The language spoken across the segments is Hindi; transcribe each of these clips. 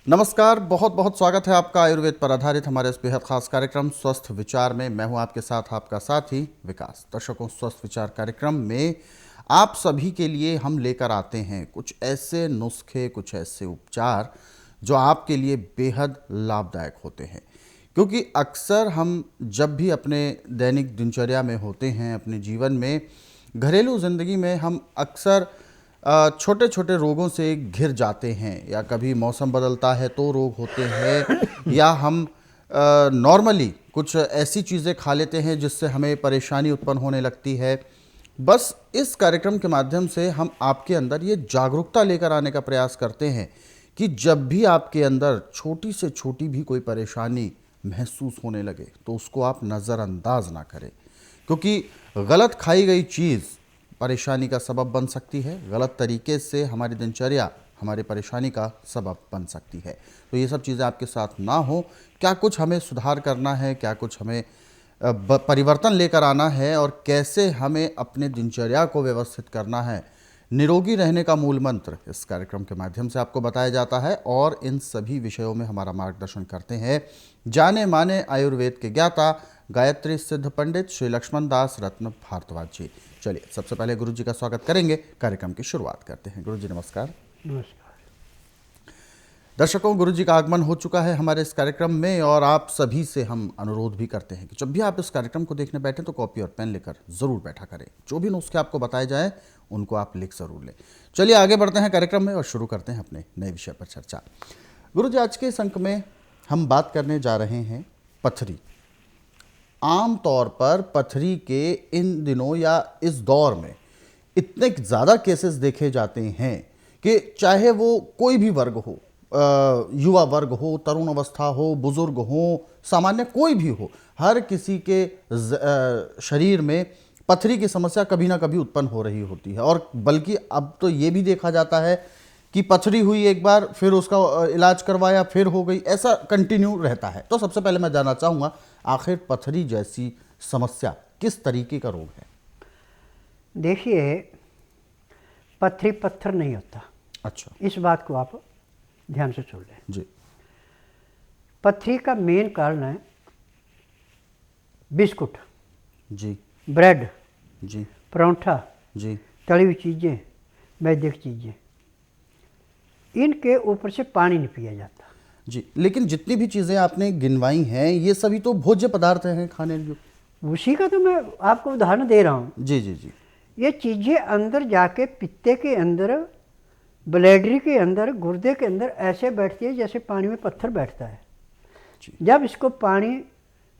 नमस्कार, बहुत बहुत स्वागत है आपका आयुर्वेद पर आधारित हमारे इस बेहद खास कार्यक्रम स्वस्थ विचार में। मैं हूं आपके साथ आपका साथी विकास। दर्शकों, स्वस्थ विचार कार्यक्रम में आप सभी के लिए हम लेकर आते हैं कुछ ऐसे नुस्खे, कुछ ऐसे उपचार जो आपके लिए बेहद लाभदायक होते हैं। क्योंकि अक्सर हम जब भी अपने दैनिक दिनचर्या में होते हैं, अपने जीवन में, घरेलू ज़िंदगी में, हम अक्सर छोटे छोटे रोगों से घिर जाते हैं। या कभी मौसम बदलता है तो रोग होते हैं, या हम नॉर्मली कुछ ऐसी चीज़ें खा लेते हैं जिससे हमें परेशानी उत्पन्न होने लगती है। बस इस कार्यक्रम के माध्यम से हम आपके अंदर ये जागरूकता लेकर आने का प्रयास करते हैं कि जब भी आपके अंदर छोटी से छोटी भी कोई परेशानी महसूस होने लगे तो उसको आप नज़रअंदाज ना करें। क्योंकि गलत खाई गई चीज़ परेशानी का सबब बन सकती है, गलत तरीके से हमारी दिनचर्या हमारी परेशानी का सबब बन सकती है। तो ये सब चीज़ें आपके साथ ना हो, क्या कुछ हमें सुधार करना है, क्या कुछ हमें परिवर्तन लेकर आना है, और कैसे हमें अपने दिनचर्या को व्यवस्थित करना है, निरोगी रहने का मूल मंत्र इस कार्यक्रम के माध्यम से आपको बताया जाता है। और इन सभी विषयों में हमारा मार्गदर्शन करते हैं जाने माने आयुर्वेद के ज्ञाता गायत्री सिद्ध पंडित श्री लक्ष्मण दास रत्न भारद्वाज जी। चलिए, सबसे पहले गुरु जी का स्वागत करेंगे, कार्यक्रम की शुरुआत करते हैं। गुरु जी नमस्कार। नमस्कार। दर्शकों, गुरु जी का आगमन हो चुका है हमारे इस कार्यक्रम में, और आप सभी से हम अनुरोध भी करते हैं कि जब भी आप इस कार्यक्रम को देखने बैठे तो कॉपी और पेन लेकर ज़रूर बैठा करें। जो भी नुस्खे आपको बताए जाए उनको आप लिख ज़रूर लें। चलिए आगे बढ़ते हैं कार्यक्रम में और शुरू करते हैं अपने नए विषय पर चर्चा। गुरु जी, आज के इस अंक में हम बात करने जा रहे हैं पथरी। आम तौर पर पथरी के इन दिनों या इस दौर में इतने ज़्यादा केसेस देखे जाते हैं कि चाहे वो कोई भी वर्ग हो, युवा वर्ग हो, तरुण अवस्था हो, बुजुर्ग हो, सामान्य कोई भी हो, हर किसी के शरीर में पथरी की समस्या कभी ना कभी उत्पन्न हो रही होती है। और बल्कि अब तो ये भी देखा जाता है कि पथरी हुई एक बार, फिर उसका इलाज करवाया, फिर हो गई, ऐसा कंटिन्यू रहता है। तो सबसे पहले मैं जानना चाहूँगा, आखिर पथरी जैसी समस्या किस तरीके का रोग है? देखिए, पथरी पत्थर नहीं होता। अच्छा। इस बात को आप ध्यान से सुन लें जी। पथरी का मेन कारण है बिस्कुट, जी। ब्रेड, जी। परांठा, जी। तली हुई चीज़ें, मैदे की चीज़ें, इनके ऊपर से पानी नहीं पिया जाता। जी, लेकिन जितनी भी चीज़ें आपने गिनवाई हैं ये सभी तो भोज्य पदार्थ हैं खाने योग्य। उसी का तो मैं आपको उदाहरण दे रहा हूँ। जी जी जी। ये चीज़ें अंदर जाके पित्ते के अंदर, ब्लैडरी के अंदर, गुर्दे के अंदर ऐसे बैठती है जैसे पानी में पत्थर बैठता है। जी। जब इसको पानी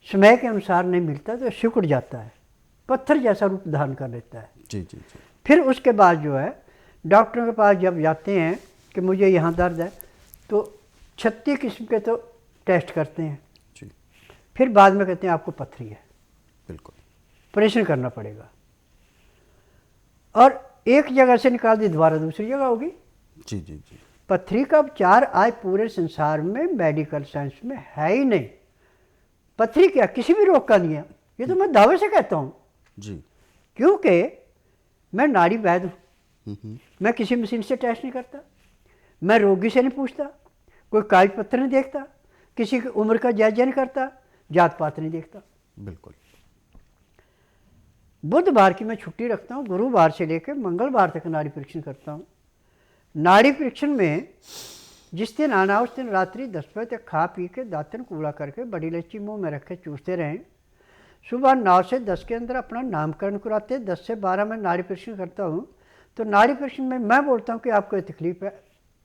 समय के अनुसार नहीं मिलता तो सिकुड़ जाता है, पत्थर जैसा रूप धारण कर लेता है। जी जी जी। फिर उसके बाद जो है डॉक्टरों के पास जब जाते हैं कि मुझे यहाँ दर्द है, तो 36 किस्म के तो टेस्ट करते हैं। जी। फिर बाद में कहते हैं आपको पथरी है, बिल्कुल ऑपरेशन करना पड़ेगा, और एक जगह से निकाल दी दोबारा दूसरी जगह होगी। जी जी जी। पथरी का उपचार आज पूरे संसार में मेडिकल साइंस में है ही नहीं। पथरी क्या किसी भी रोग का नहीं है, ये तो मैं दावे से कहता हूँ। जी। क्योंकि मैं नाड़ी वैद्य हूँ, मैं किसी मशीन से टेस्ट नहीं करता, मैं रोगी से नहीं पूछता, कोई कागज पत्र नहीं देखता, किसी की उम्र का जायजा नहीं करता, जात पात नहीं देखता। बिल्कुल। बुधवार की मैं छुट्टी रखता हूँ, गुरुवार से लेकर मंगलवार तक नाड़ी परीक्षण करता हूँ। नाड़ी परीक्षण में जिस दिन आना उस दिन रात्रि 10 बजे तक खा पी के दातन कूड़ा करके बड़ी इलायची मुंह में रख के चूसते रहें। सुबह 9 से 10 के अंदर अपना नामकरण कराते हैं। 10 से 12 में नाड़ी परीक्षण करता हूँ। तो नाड़ी परीक्षण में मैं बोलता हूँ कि आपको ये तकलीफ है,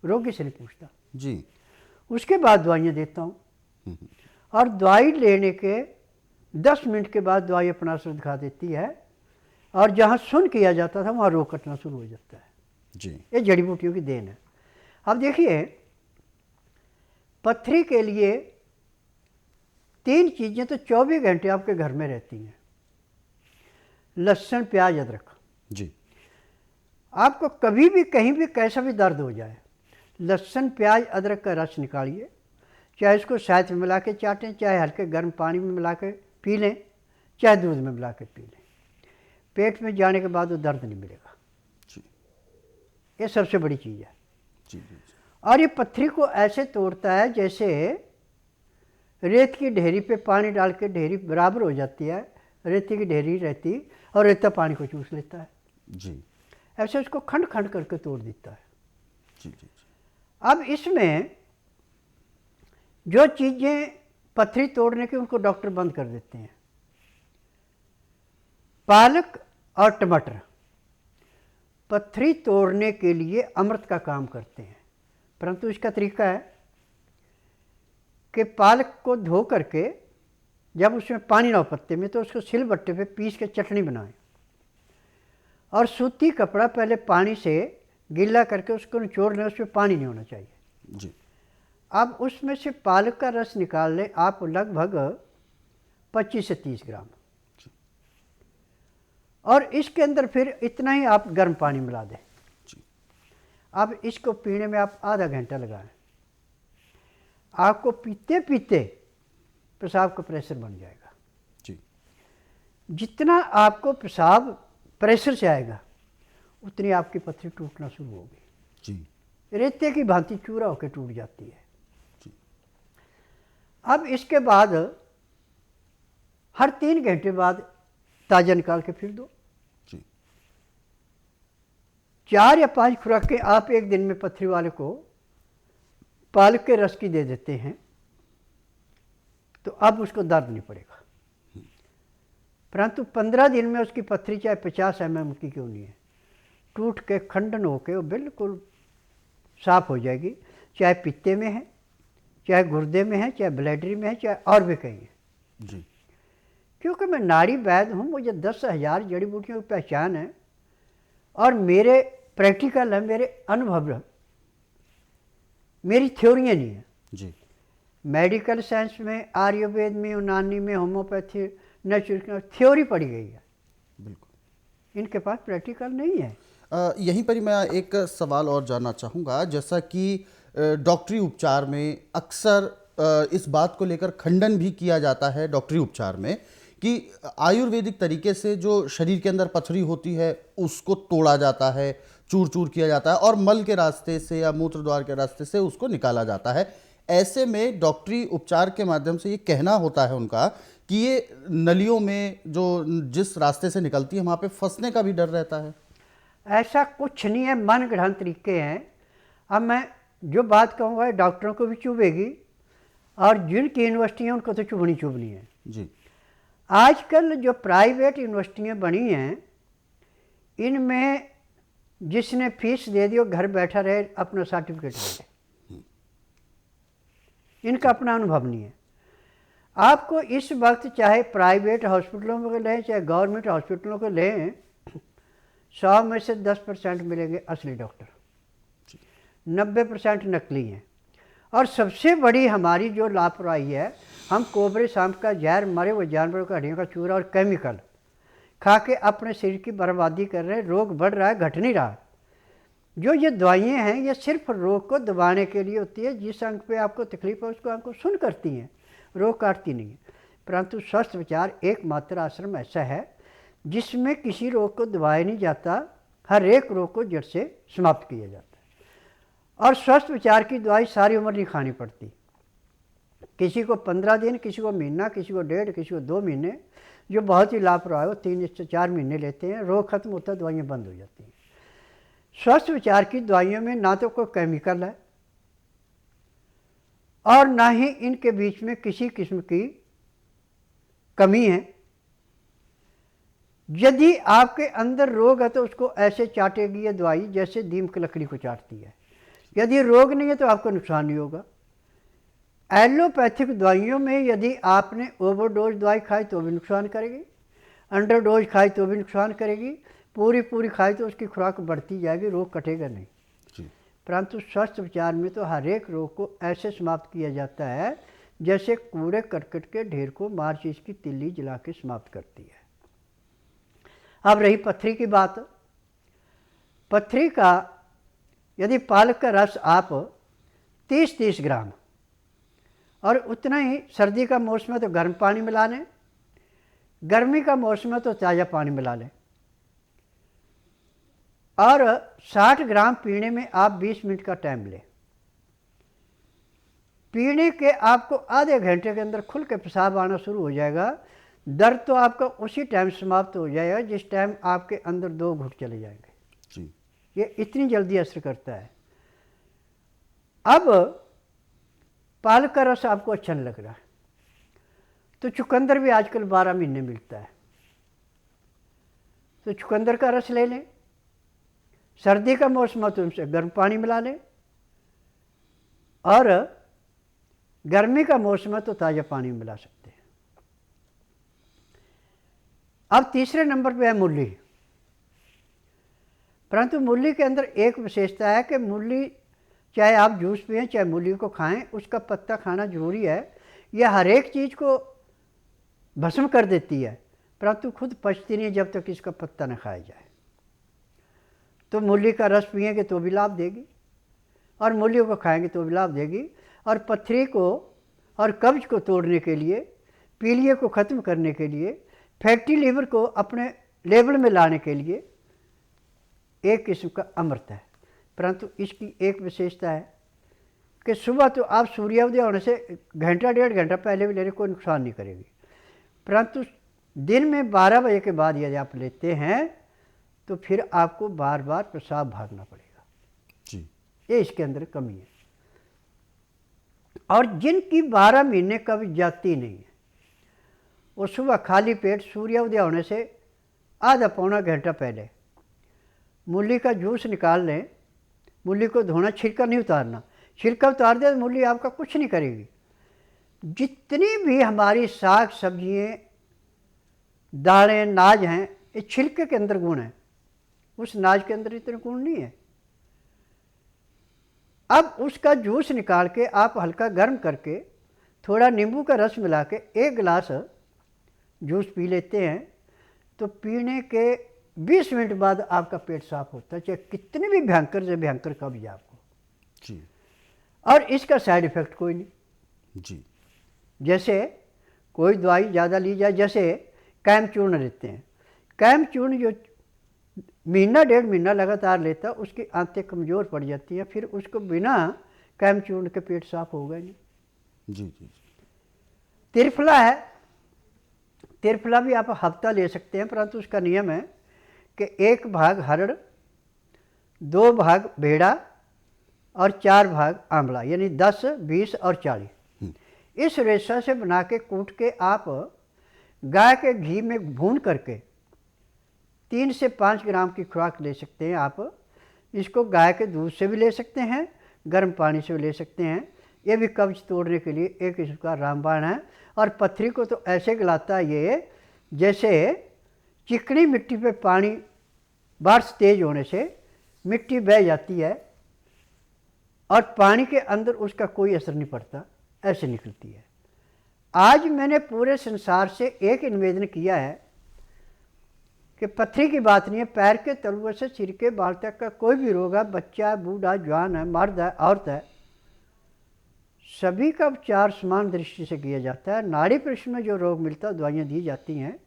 रोगी से नहीं पूछता जी। उसके बाद दवाइयाँ देता हूँ, और दवाई लेने के 10 मिनट के बाद दवाई अपना असर दिखा देती है, और जहाँ सुन किया जाता था वहाँ रोग कटना शुरू हो जाता है। जी। ये जड़ी बूटियों की देन है। अब देखिए, पथरी के लिए 3 चीज़ें तो 24 घंटे आपके घर में रहती हैं। लहसुन, प्याज, अदरक। जी। आपको कभी भी कहीं भी कैसा भी दर्द हो जाए, लहसुन, प्याज, अदरक का रस निकालिए, चाहे इसको शहद में मिला के चाटें, चाहे हल्के गर्म पानी में मिला के पी लें, चाहे दूध में मिला के पी लें। पेट में जाने के बाद वो दर्द नहीं मिलेगा। जी। ये सबसे बड़ी चीज़ है। जी जी। और ये पत्थरी को ऐसे तोड़ता है जैसे रेत की ढेरी पे पानी डाल के ढेरी बराबर हो जाती है, रेती की ढेरी रहती और रेता पानी को चूस लेता है। जी ऐसे उसको खंड खंड करके तोड़ देता है। जी जी। अब इसमें जो चीज़ें पत्थरी तोड़ने की उनको डॉक्टर बंद कर देते हैं। पालक और टमाटर पत्थरी तोड़ने के लिए अमृत का काम करते हैं, परंतु इसका तरीका है कि पालक को धो करके जब उसमें पानी ना हो पत्ते में तो उसको सिलबट्टे पे पीस के चटनी बनाएं और सूती कपड़ा पहले पानी से गीला करके उसको निचोड़ लें, उसमें पानी नहीं होना चाहिए जी। अब उसमें से पालक का रस निकाल लें आप लगभग 25 से 30 ग्राम, और इसके अंदर फिर इतना ही आप गर्म पानी मिला दें। अब इसको पीने में आप आधा घंटा लगाएं, आपको पीते पीते पेशाब का प्रेशर बन जाएगा। जी। जितना आपको पेशाब प्रेशर से आएगा उतनी आपकी पत्थरी टूटना शुरू होगी। जी। रेते की भांति चूरा होकर टूट जाती है। जी। अब इसके बाद हर 3 घंटे बाद ताज़ा निकाल के फिर दो। जी। 4 या 5 खुराकें आप एक दिन में पत्थरी वाले को पालक के रस की दे देते हैं तो अब उसको दर्द नहीं पड़ेगा, परंतु 15 दिन में उसकी पत्थरी चाहे 50 mm की क्यों नहीं है, टूट के खंडन होके वो बिल्कुल साफ हो जाएगी। चाहे पित्ते में है, चाहे गुर्दे में है, चाहे ब्लैडरी में है, चाहे और भी कहीं है। जी। क्योंकि मैं नाड़ी वैद्य हूँ, मुझे 10,000 जड़ी बूटियों की पहचान है और मेरे प्रैक्टिकल है, मेरे अनुभव है, मेरी थ्योरियाँ नहीं है। जी। मेडिकल साइंस में, आयुर्वेद में, यूनानी में, होम्योपैथी, नेचुरल थ्योरी पढ़ी गई है, बिल्कुल। इनके पास प्रैक्टिकल नहीं है। यहीं पर ही मैं एक सवाल और जानना चाहूँगा, जैसा कि डॉक्टरी उपचार में अक्सर इस बात को लेकर खंडन भी किया जाता है डॉक्टरी उपचार में कि आयुर्वेदिक तरीके से जो शरीर के अंदर पथरी होती है उसको तोड़ा जाता है, चूर चूर किया जाता है और मल के रास्ते से या मूत्र द्वार के रास्ते से उसको निकाला जाता है। ऐसे में डॉक्टरी उपचार के माध्यम से ये कहना होता है उनका कि ये नलियों में जो जिस रास्ते से निकलती है वहाँ पे फंसने का भी डर रहता है। ऐसा कुछ नहीं है, मन गढ़ंत तरीके हैं। अब मैं जो बात कहूँगा डॉक्टरों को भी चुभेगी और जिनकी यूनिवर्सिटी हैं उनको तो चुभनी है। जी। आजकल जो प्राइवेट यूनिवर्सिटियाँ बनी हैं इनमें जिसने फीस दे दी वो घर बैठा रहे, अपना सर्टिफिकेट ले, इनका अपना अनुभव नहीं है। आपको इस वक्त चाहे प्राइवेट हॉस्पिटलों में लें चाहे गवर्नमेंट हॉस्पिटलों को लें, 100 में से 10% मिलेंगे असली डॉक्टर, 90% नकली हैं। और सबसे बड़ी हमारी जो लापरवाही है, हम कोबरे सांप का जहर, मरे हुए जानवरों का हड्डियों का चूरा और केमिकल खा के अपने शरीर की बर्बादी कर रहे हैं। रोग बढ़ रहा है, घट नहीं रहा। जो ये दवाइयाँ हैं ये सिर्फ रोग को दबाने के लिए होती है। जिस अंग पे आपको तकलीफ है उसको आपको सुन करती हैं, रोग काटती नहीं है। परंतु स्वस्थ विचार एकमात्र आश्रम ऐसा है जिसमें किसी रोग को दबाया नहीं जाता, हर एक रोग को जड़ से समाप्त किया जाता है। और स्वस्थ विचार की दवाई सारी उम्र नहीं खानी पड़ती, किसी को 15 दिन, किसी को महीना, किसी को 1.5, किसी को 2 महीने। जो बहुत ही लापरवाह है वो 3 से 4 महीने लेते हैं, रोग खत्म होता है, दवाइयाँ बंद हो जाती हैं। स्वस्थ विचार की दवाइयों में ना तो कोई केमिकल है और ना ही इनके बीच में किसी किस्म की कमी है। यदि आपके अंदर रोग है तो उसको ऐसे चाटेगी ये दवाई जैसे दीमक लकड़ी को चाटती है। यदि रोग नहीं है तो आपको नुकसान नहीं होगा। एलोपैथिक दवाइयों में यदि आपने ओवरडोज दवाई खाई तो भी नुकसान करेगी, अंडरडोज खाई तो भी नुकसान करेगी, पूरी खाई तो उसकी खुराक बढ़ती जाएगी, रोग कटेगा नहीं। परंतु स्वस्थ विचार में तो हर एक रोग को ऐसे समाप्त किया जाता है जैसे कूड़े करकट के ढेर को माचिस की तिल्ली जला के समाप्त करती है। अब रही पथरी की बात। पथरी का यदि पालक का रस आप 30-30 ग्राम और उतना ही, सर्दी का मौसम है तो गर्म पानी मिला लें, गर्मी का मौसम है तो ताज़ा पानी मिला लें और 60 ग्राम पीने में आप 20 मिनट का टाइम लें। पीने के आपको आधे घंटे के अंदर खुल के पेशाब आना शुरू हो जाएगा। दर्द तो आपका उसी टाइम समाप्त हो जाएगा जिस टाइम आपके अंदर 2 घूंट चले जाएंगे जी। ये इतनी जल्दी असर करता है। अब पालक का रस आपको अच्छा नहीं लग रहा तो चुकंदर भी आजकल 12 महीने मिलता है, तो चुकंदर का रस ले लें। सर्दी का मौसम है तो उनसे गर्म पानी मिला लें, और गर्मी का मौसम है तो ताज़ा पानी मिला सकते हैं। अब तीसरे नंबर पे है मूली। परंतु मूली के अंदर एक विशेषता है कि मूली चाहे आप जूस पिएं चाहे मूली को खाएं, उसका पत्ता खाना जरूरी है। यह हर एक चीज़ को भस्म कर देती है, परंतु खुद पचती नहीं जब तक इसका पत्ता न खाया जाए। तो मूली का रस पिएंगे तो भी लाभ देगी, और मूली को खाएंगे तो भी लाभ देगी। और पथरी को और कब्ज को तोड़ने के लिए, पीलिया को ख़त्म करने के लिए, फैटी लीवर को अपने लेवल में लाने के लिए एक किस्म का अमृत है। परंतु इसकी एक विशेषता है कि सुबह तो आप सूर्योदय होने से घंटा 1.5 घंटा पहले भी लेने कोई नुकसान नहीं करेगी, परंतु दिन में 12 बजे के बाद यदि आप लेते हैं तो फिर आपको बार बार पेशाब भागना पड़ेगा जी। ये इसके अंदर कमी है। और जिनकी 12 महीने कभी जाती नहीं है वो सुबह खाली पेट सूर्योदय होने से आधा पौना घंटा पहले मूली का जूस निकाल लें। मूली को धोना, छिलका नहीं उतारना। छिलका उतार दे तो मूली आपका कुछ नहीं करेगी। जितनी भी हमारी साग सब्जियाँ, दालें, नाज हैं, ये छिलके के अंदर गुण है, उस नाज के अंदर इतने गुण नहीं है। अब उसका जूस निकाल के आप हल्का गर्म करके थोड़ा नींबू का रस मिला के 1 गिलास जूस पी लेते हैं तो पीने के 20 मिनट बाद आपका पेट साफ होता है, चाहे कितने भी भयंकर से भयंकर कब्ज आपको जी। और इसका साइड इफ़ेक्ट कोई नहीं। जी। जैसे कोई दवाई ज़्यादा ली जाए, जैसे कैम चूर्ण लेते हैं। कैम चूर्ण जो महीना 1.5 महीना लगातार लेता है उसकी आंतें कमज़ोर पड़ जाती हैं, फिर उसको बिना कैम चूर्ण के पेट साफ होगा नहीं। जी जी। त्रिफला है, त्रिफला भी आप हफ्ता ले सकते हैं, परंतु उसका नियम है कि 1 भाग हरड़, 2 भाग भेड़ा और 4 भाग आंवला, यानी 10, 20 और 40। इस रेशा से बना के कूट के आप गाय के घी में भून करके 3 से 5 ग्राम की खुराक ले सकते हैं। आप इसको गाय के दूध से भी ले सकते हैं, गर्म पानी से भी ले सकते हैं। ये भी कब्ज तोड़ने के लिए एक इसका रामबाण है। और पथरी को तो ऐसे गलाता है ये, जैसे चिकनी मिट्टी पे पानी बारिश तेज होने से मिट्टी बह जाती है और पानी के अंदर उसका कोई असर नहीं पड़ता, ऐसे निकलती है। आज मैंने पूरे संसार से एक निवेदन किया है कि पथरी की बात नहीं है, पैर के तलुए से सिर के बाल तक का कोई भी रोग है, बच्चा है, बूढ़ा, जवान है, मर्द है, औरत है, सभी का उपचार समान दृष्टि से किया जाता है। नाड़ी परीक्षण में जो रोग मिलता है दवाइयाँ दी जाती हैं,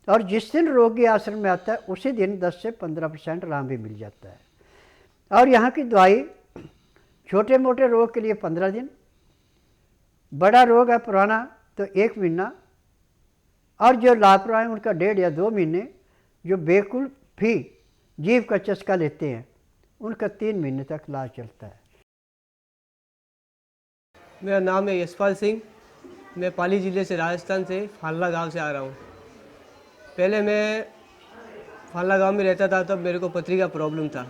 और जिस दिन रोगी आश्रम में आता है उसी दिन 10 से 15% आराम भी मिल जाता है। और यहाँ की दवाई छोटे मोटे रोग के लिए 15 दिन, बड़ा रोग है पुराना तो 1 महीना, और जो लापरवाह हैं उनका 1.5 या 2 महीने, जो बिल्कुल भी जीव का चस्का लेते हैं उनका 3 महीने तक इलाज चलता है। मेरा नाम है यशपाल सिंह। मैं पाली ज़िले से, राजस्थान से फालना गांव से आ रहा हूँ। पहले मैं फालना गांव में रहता था, तब मेरे को पथरी का प्रॉब्लम था।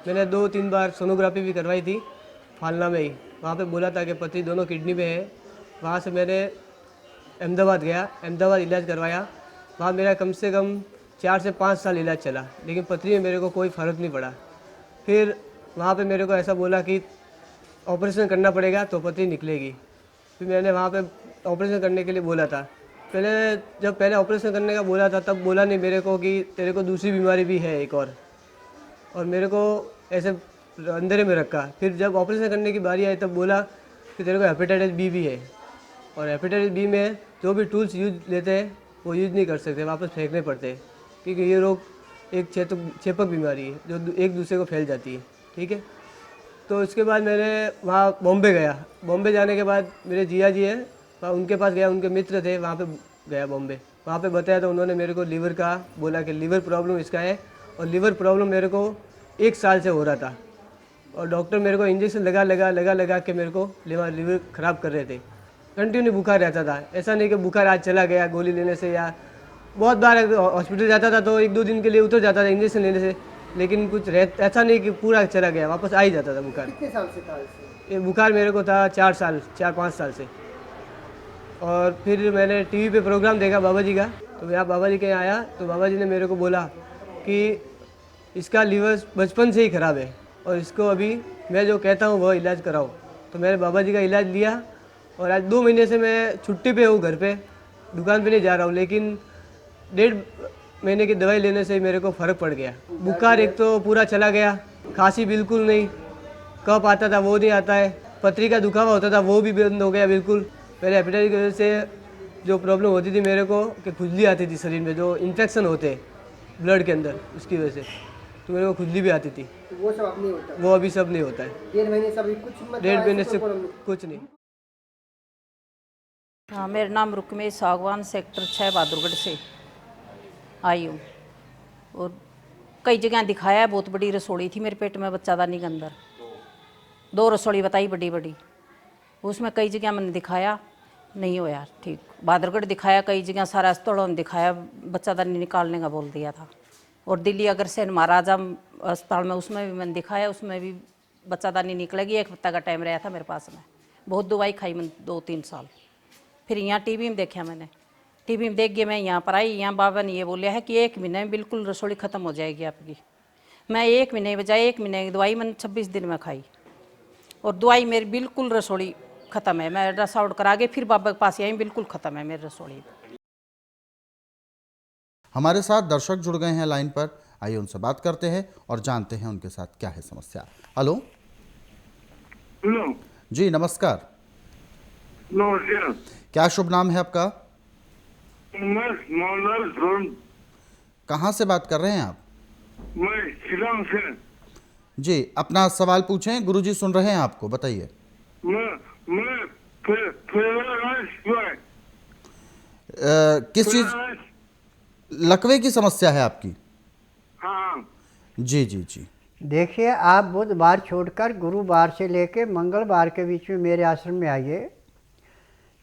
मैंने 2-3 बार सोनोग्राफी भी करवाई थी फालना में ही। वहाँ पे बोला था कि पथरी दोनों किडनी में है। वहाँ से मैंने अहमदाबाद गया, अहमदाबाद इलाज करवाया। वहाँ मेरा कम से कम 4 से 5 साल इलाज चला, लेकिन पथरी में मेरे को कोई फ़र्क नहीं पड़ा। फिर वहाँ पे मेरे को ऐसा बोला कि ऑपरेशन करना पड़ेगा तो पथरी निकलेगी। फिर मैंने वहाँ पे ऑपरेशन करने के लिए बोला था। जब पहले ऑपरेशन करने का बोला था तब बोला नहीं मेरे को कि तेरे को दूसरी बीमारी भी है एक और मेरे को ऐसे अंधेरे में रखा। फिर जब ऑपरेशन करने की बारी आई तब बोला कि तेरे को हेपेटाइटिस बी भी है, और हेपेटाइटिस बी में जो भी टूल्स यूज लेते हैं वो यूज़ नहीं कर सकते, वापस फेंकने पड़ते हैं, क्योंकि ये रोग एक चेपक बीमारी है जो एक दूसरे को फैल जाती है। ठीक है, तो उसके बाद मैंने वहाँ बॉम्बे गया। बॉम्बे जाने के बाद मेरे जिया जी हैं, उनके पास गया, उनके मित्र थे, वहाँ पे गया बॉम्बे। वहाँ पे बताया तो उन्होंने मेरे को लीवर का बोला कि लीवर प्रॉब्लम इसका है, और लीवर प्रॉब्लम मेरे को 1 साल से हो रहा था। और डॉक्टर मेरे को इंजेक्शन लगा के मेरे को लीवर ख़राब कर रहे थे। कंटिन्यू बुखार रहता था, ऐसा नहीं कि बुखार आज चला गया गोली लेने से, या बहुत बार हॉस्पिटल जाता था तो 1-2 दिन के लिए उतर जाता था इंजेक्शन लेने से, लेकिन कुछ ऐसा नहीं कि पूरा चला गया, वापस आ ही जाता था बुखार। कितने साल से था इसे? ये बुखार मेरे को था 4-5 साल से। और फिर मैंने टीवी पे प्रोग्राम देखा बाबा जी का, तो मैं बाबा जी के यहाँ आया तो बाबा जी ने मेरे को बोला कि इसका लीवर बचपन से ही ख़राब है और इसको अभी मैं जो कहता हूँ वह इलाज कराओ। तो मैंने बाबा जी का इलाज लिया और आज 2 महीने से मैं छुट्टी पे हूँ, घर पे, दुकान पे नहीं जा रहा हूँ, लेकिन 1.5 महीने की दवाई लेने से मेरे को फ़र्क पड़ गया। बुखार एक तो पूरा चला गया, खांसी बिल्कुल नहीं, कफ आता था वो नहीं आता है, पथरी का दुखावा होता था वो भी बंद हो गया बिल्कुल। पहले हेपेटाइटिस की वजह से जो प्रॉब्लम होती थी मेरे को कि खुजली आती थी शरीर में, जो इन्फेक्शन होते ब्लड के अंदर, उसकी वजह से तो मेरे को खुजली भी आती थी। वो सब अब नहीं होता? वो अभी सब नहीं होता है। 1.5 महीने से अभी कुछ 1.5 महीने से कुछ नहीं। हाँ, मेरा नाम रुकमेश सागवान, सेक्टर 6 बहादुरगढ़ से आई हूँ। और कई जगह दिखाया है, बहुत बड़ी रसोड़ी थी मेरे पेट में बच्चादानी के अंदर, 2 रसोड़ी बताई बड़ी बड़ी, उसमें कई जगह मैंने दिखाया, नहीं हो यार ठीक। बहादुरगढ़ दिखाया, कई जगह सारा अस्पतालों में दिखाया, बच्चादानी निकालने का बोल दिया था। और दिल्ली अग्रसेन महाराजा अस्पताल में उसमें भी मैंने दिखाया, उसमें भी बच्चादानी निकलेगी, 1 हफ्ता का टाइम रहा था मेरे पास में। बहुत दवाई खाई मैंने 2-3 साल। फिर यहाँ टीवी में देखा मैंने, टीवी में देख के मैं यहाँ पर आई। यहाँ बाबा ने ये बोला है कि 1 महीने में बिल्कुल रसोड़ी ख़त्म हो जाएगी आपकी। मैं 1 महीने बजाय 1 महीने की दवाई मैंने 26 दिन में खाई और दवाई मेरी बिल्कुल रसोड़ी ख़त्म है। मैं अल्ट्रासाउंड करा के फिर बाबा के पास आई, बिल्कुल ख़त्म है मेरी रसोड़ी। हमारे साथ दर्शक जुड़ गए हैं लाइन पर, आइए उनसे बात करते हैं और जानते हैं उनके साथ क्या है समस्या। हेलो। हेलो जी नमस्कार, नमस्कार। क्या शुभ नाम है आपका? मैं मोहनलाल सोन, कहाँ से बात कर रहे हैं आप? मैं शिलांग से। जी अपना सवाल पूछें, गुरुजी सुन रहे हैं आपको, बताइए। मैं फेवरेट किस चीज, लकवे की समस्या है आपकी? हाँ। जी जी जी। देखिए, आप बुधवार छोड़कर गुरुवार से लेकर मंगलवार के बीच में मेरे आश्रम में आइए।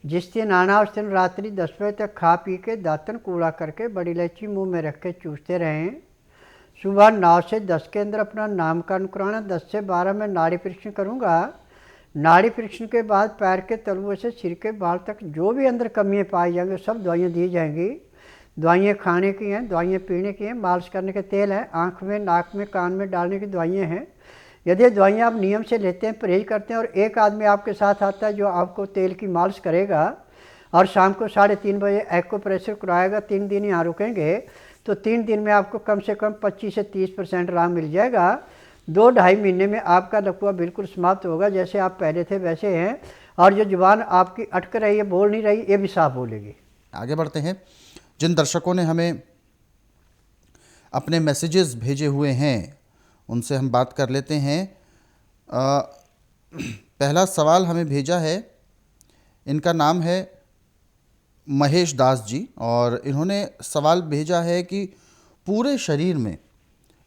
जिस दिन आना उस दिन रात्रि 10 बजे तक खा पी के दातन कूड़ा करके बड़ी इलायची मुंह में रख के चूसते रहें। सुबह 9 से 10 के अंदर अपना नामकरण कराना। 10 से 12 में नाड़ी परीक्षण करूँगा। नाड़ी परीक्षण के बाद पैर के तलुए से सिर के बाल तक जो भी अंदर कमियाँ पाई जाएंगी सब दवाइयाँ दी जाएंगी। दवाइयाँ खाने की हैं, दवाइयाँ पीने की हैं, मालिश करने के तेल हैं, आँख में, नाक में, कान में डालने की दवाइयाँ हैं। यदि दवाइयाँ आप नियम से लेते हैं, परहेज करते हैं, और एक आदमी आपके साथ आता है जो आपको तेल की मालिश करेगा और शाम को 3:30 बजे एक्यूप्रेशर कराएगा, 3 दिन यहाँ रुकेंगे तो 3 दिन में आपको कम से कम 25 से 30% आराम मिल जाएगा। 2-2.5 महीने में आपका लकवा बिल्कुल समाप्त होगा, जैसे आप पहले थे वैसे हैं। और जो जुबान आपकी अटक रही है, बोल नहीं रही, ये भी साफ बोलेगी। आगे बढ़ते हैं। जिन दर्शकों ने हमें अपने मैसेजेस भेजे हुए हैं उनसे हम बात कर लेते हैं। पहला सवाल हमें भेजा है, इनका नाम है महेश दास जी, और इन्होंने सवाल भेजा है कि पूरे शरीर में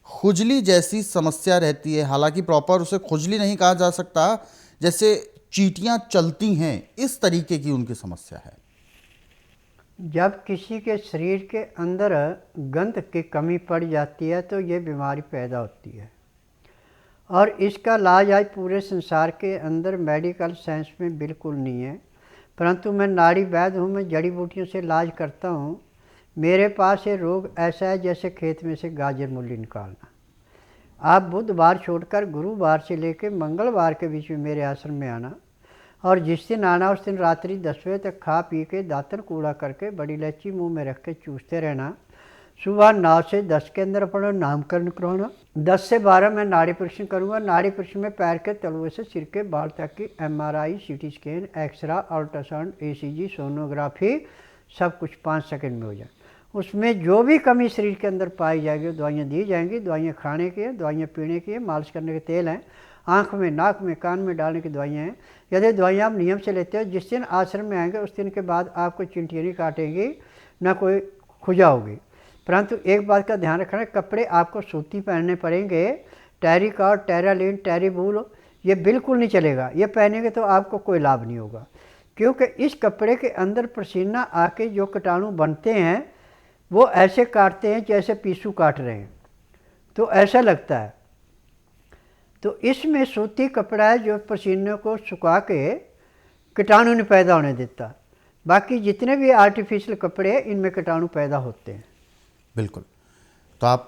खुजली जैसी समस्या रहती है। हालांकि प्रॉपर उसे खुजली नहीं कहा जा सकता, जैसे चींटियां चलती हैं, इस तरीके की उनकी समस्या है। जब किसी के शरीर के अंदर गंध की कमी पड़ जाती है तो ये बीमारी पैदा होती है, और इसका इलाज आज पूरे संसार के अंदर मेडिकल साइंस में बिल्कुल नहीं है। परंतु मैं नाड़ी वैद्य हूँ, मैं जड़ी बूटियों से इलाज करता हूँ। मेरे पास ये रोग ऐसा है जैसे खेत में से गाजर मूली निकालना। आप बुधवार छोड़कर गुरुवार से लेकर मंगलवार के बीच में मेरे आश्रम में आना, और जिस दिन आना उस दिन रात्रि 10 बजे तक खा पी के दातन कूड़ा करके बड़ी इलायची मुंह में रख के चूसते रहना। सुबह 9 से 10 के अंदर अपना नामकरण करवाना। 10 से 12 मैं नाड़ी परीक्षण करूँगा। नाड़ी परीक्षण में पैर के तलुए से सिर के बाल तक की MRI, CT scan, x-ray, ultrasound, ECG, sonography सब कुछ 5 सेकंड में हो जाए। उसमें जो भी कमी शरीर के अंदर पाई जाएगी वो दवाइयाँ दी जाएंगी। दवाइयाँ खाने की हैं, दवाइयाँ पीने की हैं, मालिश करने के तेल हैं, आँख में, नाक में, कान में डालने की दवाइयाँ हैं। यदि दवाइयाँ आप नियम से लेते हो, जिस दिन आश्रम में आएंगे उस दिन के बाद आपको चिंटियाँ नहीं काटेंगी, ना कोई खुजा होगी। परंतु एक बात का ध्यान रखना, कपड़े आपको सूती पहनने पड़ेंगे। टेरिकॉट, टेरालिन, टेरीबूल ये बिल्कुल नहीं चलेगा। ये पहनेंगे तो आपको कोई लाभ नहीं होगा, क्योंकि इस कपड़े के अंदर पसीना आके जो कीटाणु बनते हैं वो ऐसे काटते हैं जैसे पीसू काट रहे हैं, तो ऐसा लगता है। तो इसमें सूती कपड़ा है जो पसीने को सुखा के कीटाणु नहीं पैदा होने देता। बाकी जितने भी आर्टिफिशियल कपड़े हैं इनमें कीटाणु पैदा होते हैं। बिल्कुल। तो आप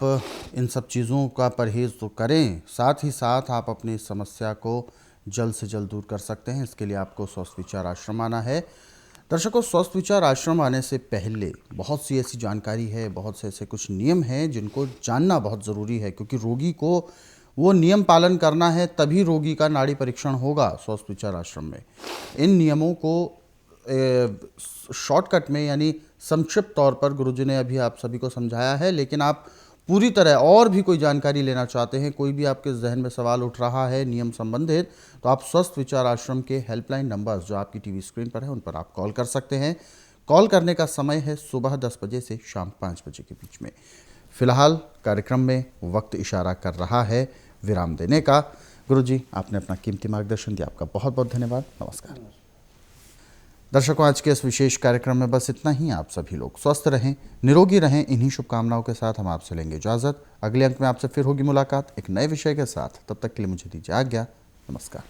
इन सब चीज़ों का परहेज़ तो करें, साथ ही साथ आप अपनी समस्या को जल्द से जल्द दूर कर सकते हैं। इसके लिए आपको स्वस्थ विचार आश्रम आना है। दर्शकों, स्वस्थ विचार आश्रम आने से पहले बहुत सी ऐसी जानकारी है, बहुत से ऐसे कुछ नियम हैं जिनको जानना बहुत ज़रूरी है, क्योंकि रोगी को वो नियम पालन करना है, तभी रोगी का नाड़ी परीक्षण होगा स्वस्थ विचार आश्रम में। इन नियमों को शॉर्टकट में यानी संक्षिप्त तौर पर गुरुजी ने अभी आप सभी को समझाया है, लेकिन आप पूरी तरह और भी कोई जानकारी लेना चाहते हैं, कोई भी आपके जहन में सवाल उठ रहा है नियम संबंधित, तो आप स्वस्थ विचार आश्रम के हेल्पलाइन नंबर्स जो आपकी टीवी स्क्रीन पर है उन पर आप कॉल कर सकते हैं। कॉल करने का समय है सुबह 10 बजे से शाम 5 बजे के बीच में। फिलहाल कार्यक्रम में वक्त इशारा कर रहा है विराम देने का। गुरुजी, आपने अपना कीमती मार्गदर्शन दिया, आपका बहुत बहुत धन्यवाद। नमस्कार। दर्शकों, आज के इस विशेष कार्यक्रम में बस इतना ही। आप सभी लोग स्वस्थ रहें, निरोगी रहें, इन्हीं शुभकामनाओं के साथ हम आपसे लेंगे इजाज़त। अगले अंक में आपसे फिर होगी मुलाकात एक नए विषय के साथ। तब तक के लिए मुझे दीजिए आज्ञा। नमस्कार।